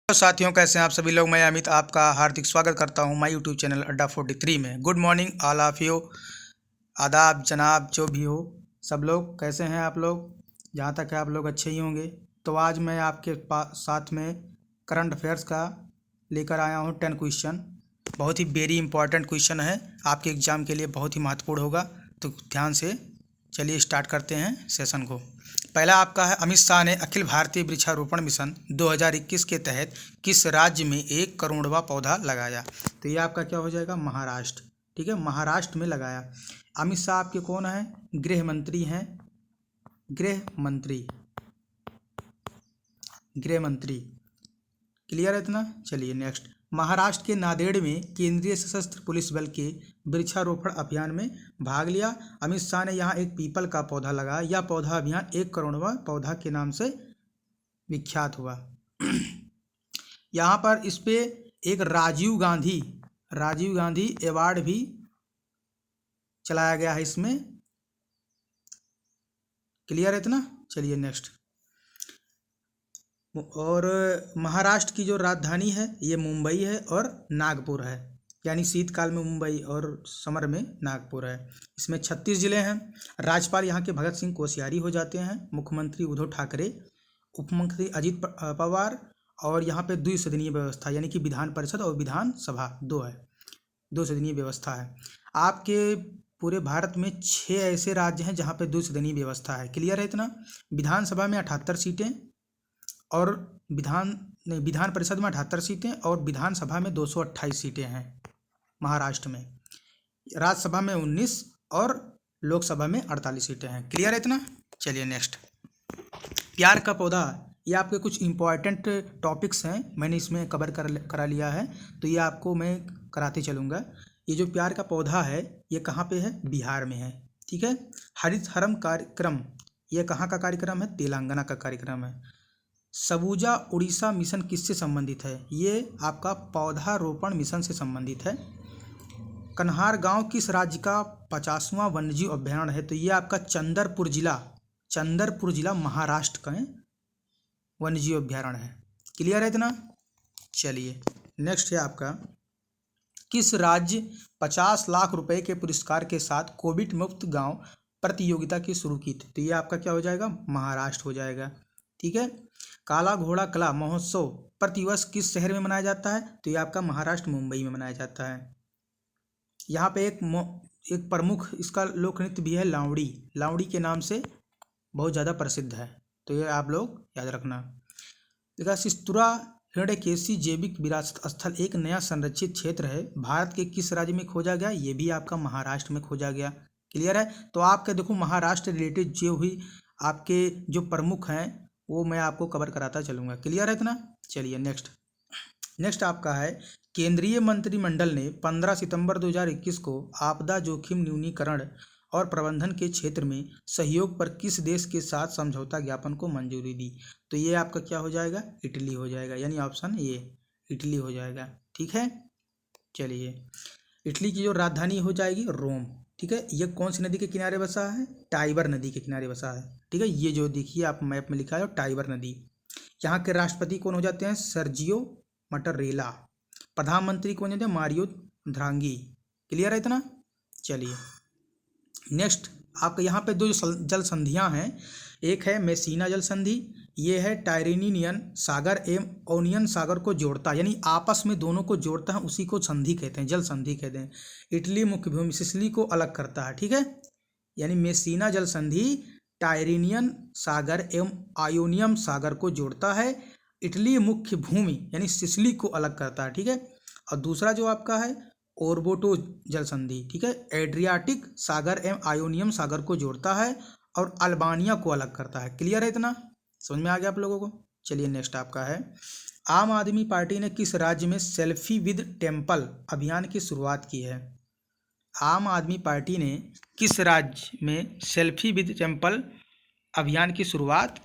तो साथियों, कैसे हैं आप सभी लोग। मैं अमित आपका हार्दिक स्वागत करता हूं माय यूट्यूब चैनल अड्डा 43 में। Good morning all of you. आदाब जनाब, जो भी हो सब लोग, कैसे हैं आप लोग। जहां तक है आप लोग अच्छे ही होंगे। तो आज मैं आपके साथ में करंट अफेयर्स का लेकर आया हूं 10 क्वेश्चन। बहुत ही वेरी इंपॉर्टेंट क्वेश्चन है, आपके एग्ज़ाम के लिए बहुत ही महत्वपूर्ण होगा। तो ध्यान से चलिए स्टार्ट करते हैं सेशन को। पहला आपका है, अमित शाह ने अखिल भारतीय वृक्षारोपण मिशन 2021 के तहत किस राज्य में 1 करोड़वां पौधा लगाया। तो ये आपका क्या हो जाएगा, महाराष्ट्र। ठीक है, महाराष्ट्र में लगाया। अमित शाह आपके कौन है, गृह मंत्री हैं, गृह मंत्री। क्लियर है इतना। चलिए नेक्स्ट, महाराष्ट्र के नांदेड़ में केंद्रीय सशस्त्र पुलिस बल के वृक्षारोपण अभियान में भाग लिया। अमित शाह ने यहाँ एक पीपल का पौधा लगाया। यह पौधा अभियान 1 करोड़वां पौधा के नाम से विख्यात हुआ। यहाँ पर इस पे एक राजीव गांधी अवार्ड भी चलाया गया है इसमें। क्लियर है इतना। चलिए नेक्स्ट, और महाराष्ट्र की जो राजधानी है ये मुंबई है और नागपुर है। यानी शीतकाल में मुंबई और समर में नागपुर है। इसमें 36 जिले हैं। राज्यपाल यहाँ के भगत सिंह कोश्यारी हो जाते हैं। मुख्यमंत्री उद्धव ठाकरे, उप मुख्यमंत्री अजित पवार, और यहाँ पे द्विसदनीय व्यवस्था यानी कि विधान परिषद और विधानसभा 2 है, 2 सदनीय व्यवस्था है। आपके पूरे भारत में 6 ऐसे राज्य हैं जहाँ पे 2 सदनीय व्यवस्था है। क्लियर है इतना। विधानसभा में 78 सीटें और विधान परिषद में 78 सीटें और विधानसभा में 228 सीटें हैं महाराष्ट्र में। राज्यसभा में 19 और लोकसभा में 48 सीटें हैं। क्लियर है इतना। चलिए नेक्स्ट, प्यार का पौधा। ये आपके कुछ इंपॉर्टेंट टॉपिक्स हैं, मैंने इसमें कवर करा लिया है, तो ये आपको मैं कराते चलूँगा। ये जो प्यार का पौधा है ये कहाँ पे है, बिहार में है। ठीक है। हरित हरम कार्यक्रम, ये कहाँ का कार्यक्रम है, तेलंगाना का कार्यक्रम है। सबूजा उड़ीसा मिशन किससे संबंधित है, ये आपका पौधारोपण मिशन से संबंधित है। कन्हार गांव किस राज्य का 50वां वन्यजीव अभ्यारण्य है, तो ये आपका चंदरपुर जिला महाराष्ट्र का वन्यजीव अभ्यारण्य है। क्लियर है इतना। चलिए नेक्स्ट है आपका, किस राज्य 50 लाख रुपए के पुरस्कार के साथ कोविड मुक्त गांव प्रतियोगिता की शुरू की थी, तो ये आपका क्या हो जाएगा, महाराष्ट्र हो जाएगा। ठीक है। काला घोड़ा कला महोत्सव प्रतिवर्ष किस शहर में मनाया जाता है, तो ये आपका महाराष्ट्र मुंबई में मनाया जाता है। यहाँ पे एक प्रमुख इसका लोक नृत्य भी है, लावड़ी के नाम से बहुत ज़्यादा प्रसिद्ध है, तो ये आप लोग याद रखना। देखा, सिस्तुरा हिरण्यकेशी जैविक विरासत स्थल एक नया संरक्षित क्षेत्र है, भारत के किस राज्य में खोजा गया, ये भी आपका महाराष्ट्र में खोजा गया। क्लियर है। तो आपके देखो महाराष्ट्र रिलेटेड जो हुई आपके जो प्रमुख हैं वो मैं आपको कवर कराता चलूँगा। क्लियर है इतना। चलिए नेक्स्ट आपका है, केंद्रीय मंत्रिमंडल ने 15 सितंबर 2021 को आपदा जोखिम न्यूनीकरण और प्रबंधन के क्षेत्र में सहयोग पर किस देश के साथ समझौता ज्ञापन को मंजूरी दी, तो ये आपका क्या हो जाएगा, इटली हो जाएगा। यानी ऑप्शन ए इटली हो जाएगा। ठीक है। चलिए, इटली की जो राजधानी हो जाएगी रोम। ठीक है। ये कौन सी नदी के किनारे बसा है, टाइबर नदी के किनारे बसा है। ठीक है। ये जो देखिए आप मैप में लिखा है टाइबर नदी। यहाँ के राष्ट्रपति कौन हो जाते हैं, सर्जियो मटरेला। प्रधानमंत्री कौन होते हैं, मारियो ड्राघी। क्लियर है इतना। चलिए नेक्स्ट, आपके यहाँ पे 2 जल संधियाँ हैं। एक है मेसीना जल संधि, ये है टायरेनियन सागर एवं ओनियन सागर को जोड़ता है, यानी आपस में दोनों को जोड़ता है, उसी को संधि कहते हैं, जल संधि कहते हैं। इटली मुख्य भूमि सिसिली को अलग करता है। ठीक है। यानी मेसीना जल संधि टायरेनियन सागर एवं आयोनियम सागर को जोड़ता है, इटली मुख्य भूमि यानी सिसिली को अलग करता है। ठीक है। और दूसरा जो आपका है ओर्बोटो जल संधि, ठीक है, एड्रियाटिक सागर एवं आयोनियम सागर को जोड़ता है और अल्बानिया को अलग करता है। क्लियर है इतना, समझ में आ गया आप लोगों को। चलिए नेक्स्ट आपका है, आम आदमी पार्टी ने किस राज्य में सेल्फी विद टेम्पल अभियान की शुरुआत की है। आम आदमी पार्टी ने किस राज्य में सेल्फी विद टेम्पल अभियान की शुरुआत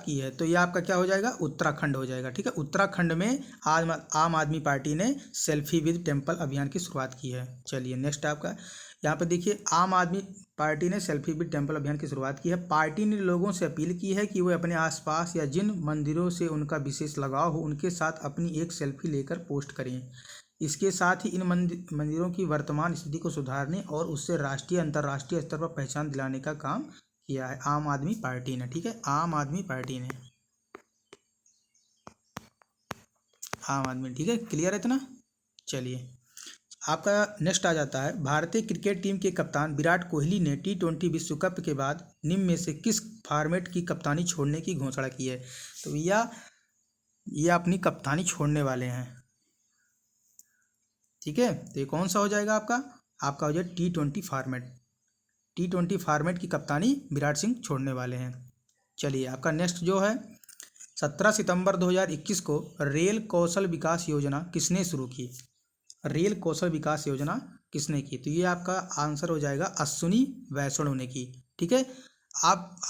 की है, तो ये आपका क्या हो जाएगा, उत्तराखंड हो जाएगा। ठीक है। उत्तराखंड में आम आदमी पार्टी ने सेल्फी विद टेम्पल अभियान की शुरुआत की है। चलिए नेक्स्ट आपका, यहाँ पे देखिए, आम आदमी पार्टी ने सेल्फी विद टेम्पल अभियान की शुरुआत की है। पार्टी ने लोगों से अपील की है कि वे अपने आसपास या जिन मंदिरों से उनका विशेष लगाव हो उनके साथ अपनी एक सेल्फी लेकर पोस्ट करें। इसके साथ ही इन मंदिरों की वर्तमान स्थिति को सुधारने और उससे राष्ट्रीय अंतर्राष्ट्रीय स्तर पर पहचान दिलाने का काम किया है आम आदमी पार्टी ने। ठीक है, आम आदमी पार्टी ने, आम आदमी। ठीक है, क्लियर है इतना। चलिए, आपका नेक्स्ट आ जाता है, भारतीय क्रिकेट टीम के कप्तान विराट कोहली ने T20 विश्व कप के बाद निम्न में से किस फॉर्मेट की कप्तानी छोड़ने की घोषणा की है। तो ये अपनी कप्तानी छोड़ने वाले हैं। ठीक है, तो ये कौन सा हो जाएगा आपका हो जाएगा T20 फॉर्मेट। T20 फॉर्मेट की कप्तानी विराट सिंह छोड़ने वाले हैं। चलिए, आपका नेक्स्ट जो है, 17 सितंबर 2021 को रेल कौशल विकास योजना किसने शुरू की। रेल कौशल विकास योजना किसने की। तो ये आपका आंसर हो जाएगा अश्विनी वैष्णव ने की। ठीक है,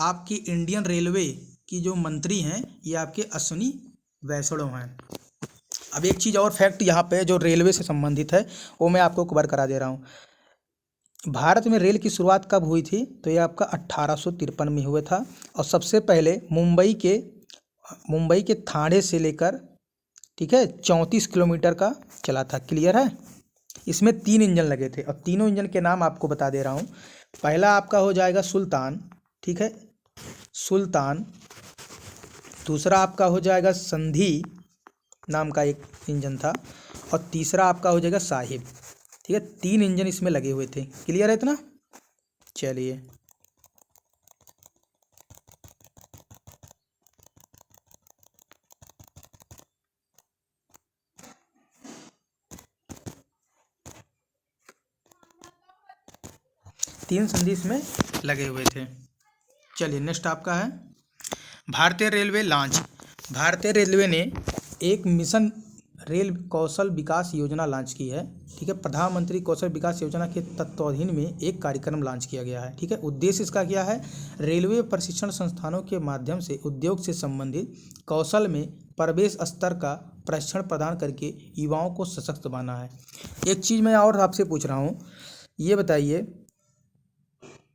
आपकी इंडियन रेलवे की जो मंत्री हैं ये आपके अश्विनी वैष्णव हैं। अब एक चीज़ और फैक्ट यहाँ पे जो रेलवे से संबंधित है वो मैं आपको कवर करा दे रहा हूँ। भारत में रेल की शुरुआत कब हुई थी। तो ये आपका 1853 में हुआ था। और सबसे पहले मुंबई के थाने से लेकर, ठीक है, 34 किलोमीटर का चला था। क्लियर है। इसमें 3 इंजन लगे थे और तीनों इंजन के नाम आपको बता दे रहा हूँ। पहला आपका हो जाएगा सुल्तान। ठीक है, सुल्तान। दूसरा आपका हो जाएगा संधि नाम का एक इंजन था। और तीसरा आपका हो जाएगा साहिब। ठीक है, 3 इंजन इसमें लगे हुए थे। क्लियर है इतना। चलिए, तीन संधि इसमें लगे हुए थे। चलिए, नेक्स्ट आपका है भारतीय रेलवे लॉन्च। भारतीय रेलवे ने एक मिशन रेल कौशल विकास योजना लॉन्च की है। ठीक है, प्रधानमंत्री कौशल विकास योजना के तत्वाधीन में एक कार्यक्रम लॉन्च किया गया है। ठीक है, उद्देश्य इसका क्या है, रेलवे प्रशिक्षण संस्थानों के माध्यम से उद्योग से संबंधित कौशल में प्रवेश स्तर का प्रशिक्षण प्रदान करके युवाओं को सशक्त बनाना है। एक चीज़ मैं और आपसे पूछ रहा हूँ, ये बताइए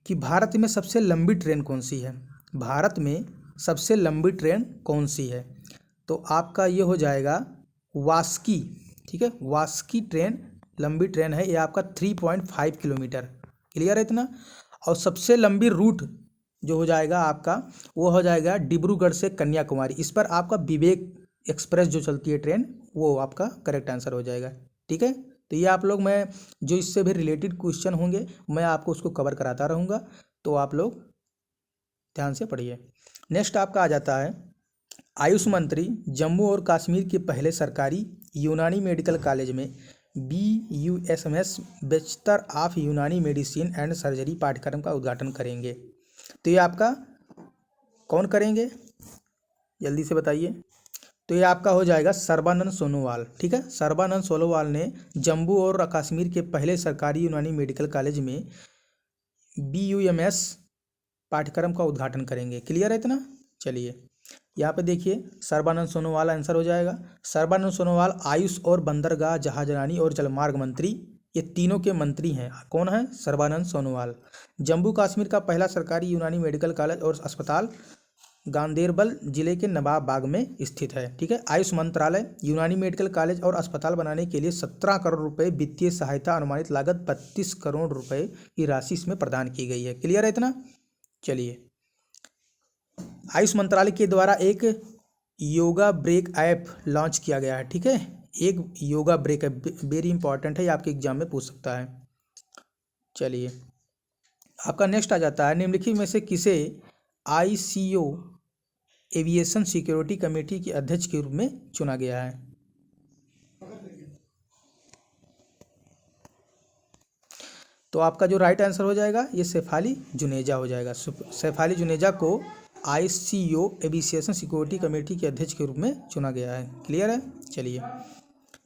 कि भारत में सबसे लंबी ट्रेन कौन सी है। भारत में सबसे लंबी ट्रेन कौन सी है। तो आपका ये हो जाएगा वास्की। ठीक है, वास्की ट्रेन लंबी ट्रेन है। ये आपका 3.5 किलोमीटर। क्लियर है इतना। और सबसे लंबी रूट जो हो जाएगा आपका, वो हो जाएगा डिब्रूगढ़ से कन्याकुमारी। इस पर आपका विवेक एक्सप्रेस जो चलती है ट्रेन, वो आपका करेक्ट आंसर हो जाएगा। ठीक है, तो ये आप लोग, मैं जो इससे भी रिलेटेड क्वेश्चन होंगे मैं आपको उसको कवर कराता रहूँगा, तो आप लोग ध्यान से पढ़िए। नेक्स्ट आपका आ जाता है, आयुष मंत्री जम्मू और कश्मीर के पहले सरकारी यूनानी मेडिकल कॉलेज में BUSMS बैचलर ऑफ यूनानी मेडिसिन एंड सर्जरी पाठ्यक्रम का उद्घाटन करेंगे। तो ये आपका कौन करेंगे, जल्दी से बताइए। तो ये आपका हो जाएगा सर्बानंद सोनोवाल। ठीक है, सर्बानंद सोनोवाल ने जम्मू और कश्मीर के पहले सरकारी यूनानी मेडिकल कॉलेज में BUMS पाठ्यक्रम का उद्घाटन करेंगे। क्लियर है इतना। चलिए, यहाँ पे देखिए, सर्बानंद सोनोवाल आंसर हो जाएगा। सर्बानंद सोनोवाल आयुष और बंदरगाह जहाजरानी और जलमार्ग मंत्री, ये तीनों के मंत्री हैं। कौन है, सर्बानंद सोनोवाल। जम्मू कश्मीर का पहला सरकारी यूनानी मेडिकल कॉलेज और अस्पताल गांदेरबल जिले के नवाब बाग में स्थित है। ठीक है, आयुष मंत्रालय यूनानी मेडिकल कॉलेज और अस्पताल बनाने के लिए 17 करोड़ रुपए वित्तीय सहायता, अनुमानित लागत 32 करोड़ रुपए की राशि इसमें प्रदान की गई है। क्लियर है इतना। चलिए, आयुष मंत्रालय के द्वारा एक योगा ब्रेक ऐप लॉन्च किया गया है। ठीक है, एक yoga break app very important है, ये आपके एग्जाम में पूछ सकता है। चलिए, आपका नेक्स्ट आ जाता है, निम्नलिखित में से किसे ICO एविएशन सिक्योरिटी कमेटी के अध्यक्ष के रूप में चुना गया है। तो आपका जो राइट आंसर हो जाएगा ये शेफाली जुनेजा हो जाएगा। शेफाली जुनेजा को ICO एविएशन सिक्योरिटी कमेटी के अध्यक्ष के रूप में चुना गया है। क्लियर है। चलिए,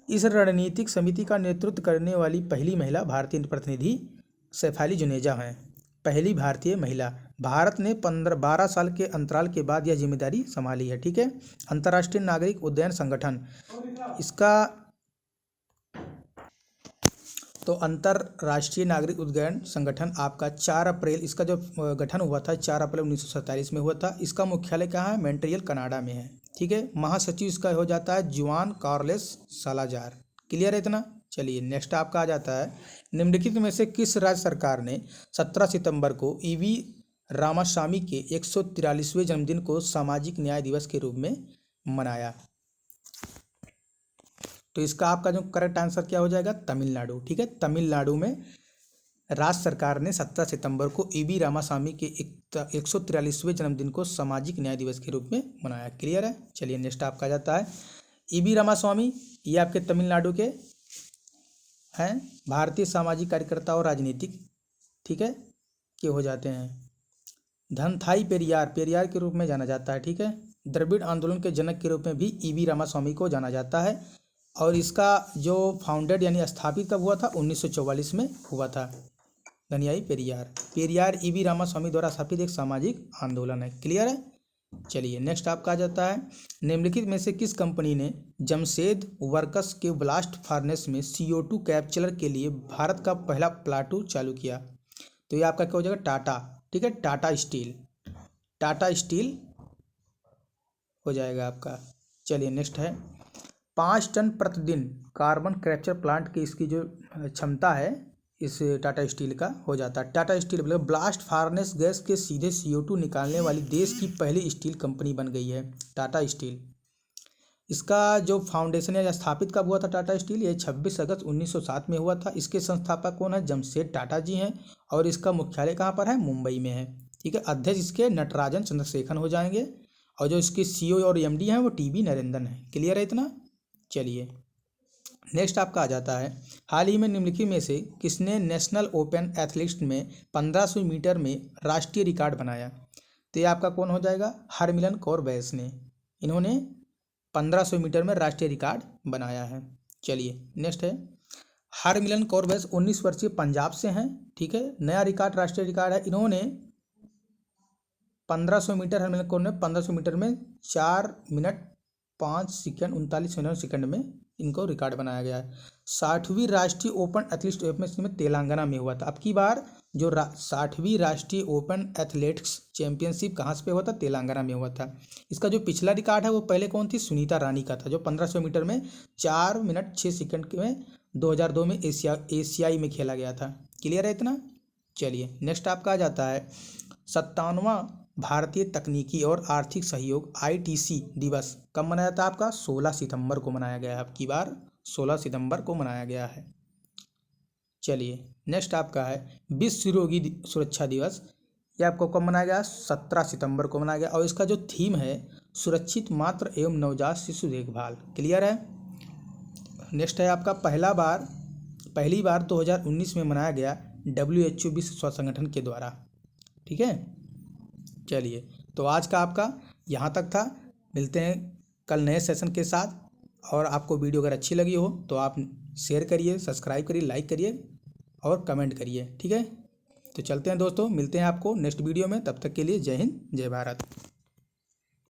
इस रणनीतिक समिति का नेतृत्व करने वाली पहली महिला भारतीय प्रतिनिधि शेफाली जुनेजा हैं। पहली भारतीय महिला। भारत ने 12 साल के अंतराल के बाद यह जिम्मेदारी संभाली है। ठीक है, अंतर्राष्ट्रीय नागरिक उड्डयन संगठन इसका, तो अंतर्राष्ट्रीय नागरिक उड्डयन संगठन आपका 4 अप्रैल, इसका जो गठन हुआ था 4 अप्रैल 1947 में हुआ था। इसका मुख्यालय कहाँ है? मॉन्ट्रियल कनाडा में है। ठीक है, महासचिव इसका हो जाता है जुआन कार्लोस सालाजार। क्लियर है इतना? चलिए नेक्स्ट आपका आ जाता है, निम्नलिखित में से किस राज्य सरकार ने 17 सितंबर को ईवी रामास्वामी के 143वें जन्मदिन को सामाजिक न्याय दिवस के रूप में मनाया? तो इसका आपका जो करेक्ट आंसर क्या हो जाएगा? तमिलनाडु। ठीक है, तमिलनाडु में राज्य सरकार ने 17 सितंबर को ईवी रामास्वामी के 143वें जन्मदिन को सामाजिक न्याय दिवस के रूप में मनाया। क्लियर है? चलिए नेक्स्ट आपका आ जाता है, ईवी रामास्वामी ये आपके तमिलनाडु के हैं, भारतीय सामाजिक कार्यकर्ता और राजनीतिक, ठीक है, के हो जाते हैं। धनथाई पेरियार के रूप में जाना जाता है। ठीक है, द्रविड़ आंदोलन के जनक के रूप में भी ईवी रामास्वामी को जाना जाता है। और इसका जो फाउंडेड यानी स्थापित कब हुआ था? 1944 में हुआ था। धनियाई पेरियार ईवी रामास्वामी द्वारा स्थापित एक सामाजिक आंदोलन है। क्लियर है? चलिए नेक्स्ट आपका आ जाता है, निम्नलिखित में से किस कंपनी ने जमशेद वर्क्स के ब्लास्ट फार्नेस में CO2 कैप्चर के लिए भारत का पहला प्लांट चालू किया? तो ये आपका क्या हो जाएगा? टाटा। ठीक है, टाटा स्टील हो जाएगा आपका। चलिए नेक्स्ट है, 5 टन प्रतिदिन कार्बन कैप्चर प्लांट की इसकी जो क्षमता है इस टाटा स्टील का हो जाता है। टाटा स्टील मतलब ब्लास्ट फार्नेस गैस के सीधे CO2 निकालने वाली देश की पहली स्टील कंपनी बन गई है टाटा स्टील। इसका जो फाउंडेशन है स्थापित कब हुआ था टाटा स्टील? ये 26 अगस्त 1907 में हुआ था। इसके संस्थापक कौन है? जमशेद टाटा जी हैं। और इसका मुख्यालय कहाँ पर है? मुंबई में है। ठीक है, अध्यक्ष इसके नटराजन चंद्रशेखर हो जाएंगे और जो इसके CEO और MD हैं वो TB नरेंद्रन है। क्लियर है इतना? चलिए नेक्स्ट आपका आ जाता है, हाल ही में निम्नलिखित में से किसने नेशनल ओपन एथलेटिक्स में 1500 मीटर में राष्ट्रीय रिकॉर्ड बनाया? तो ये आपका कौन हो जाएगा? हरमिलन कौर बैस ने। इन्होंने 1500 मीटर में राष्ट्रीय रिकॉर्ड बनाया है। चलिए नेक्स्ट है, हरमिलन कौर बैस 19 वर्षीय पंजाब से हैं। ठीक है, नया रिकॉर्ड राष्ट्रीय रिकॉर्ड है। इन्होंने 1500 मीटर, हरमिलन कौर ने 1500 मीटर में 4 मिनट 5 सेकंड 39 सेकंड में इनको रिकॉर्ड बनाया गया है। 60वीं राष्ट्रीय ओपन एथलेटिक्स चैंपियनशिप में तेलंगाना में हुआ था। अब की बार जो 60वीं राष्ट्रीय ओपन एथलेटिक्स चैंपियनशिप कहाँ से हुआ था? तेलंगाना में हुआ था। इसका जो पिछला रिकॉर्ड है वो पहले कौन थी? सुनीता रानी का था, जो 1500 मीटर में 4 मिनट 6 सेकंड में 2002 में एशियाई में खेला गया था। क्लियर है इतना? चलिए नेक्स्ट आपका आ जाता है, 57वां भारतीय तकनीकी और आर्थिक सहयोग ITC दिवस कब मनाया था? आपका 16 सितंबर को मनाया गया है। अब की बार 16 सितंबर को मनाया गया है। चलिए नेक्स्ट आपका है, विश्व रोगी सुरक्षा दिवस। ये आपको कब मनाया गया? 17 सितंबर को मनाया गया। और इसका जो थीम है सुरक्षित मातृ एवं नवजात शिशु देखभाल। क्लियर है? नेक्स्ट है आपका, पहली बार 2019 में मनाया गया WHO विश्व स्वास्थ्य संगठन के द्वारा। ठीक है, चलिए तो आज का आपका यहाँ तक था। मिलते हैं कल नए सेशन के साथ। और आपको वीडियो अगर अच्छी लगी हो तो आप शेयर करिए, सब्सक्राइब करिए, लाइक करिए और कमेंट करिए। ठीक है, तो चलते हैं दोस्तों, मिलते हैं आपको नेक्स्ट वीडियो में। तब तक के लिए जय हिंद, जय भारत।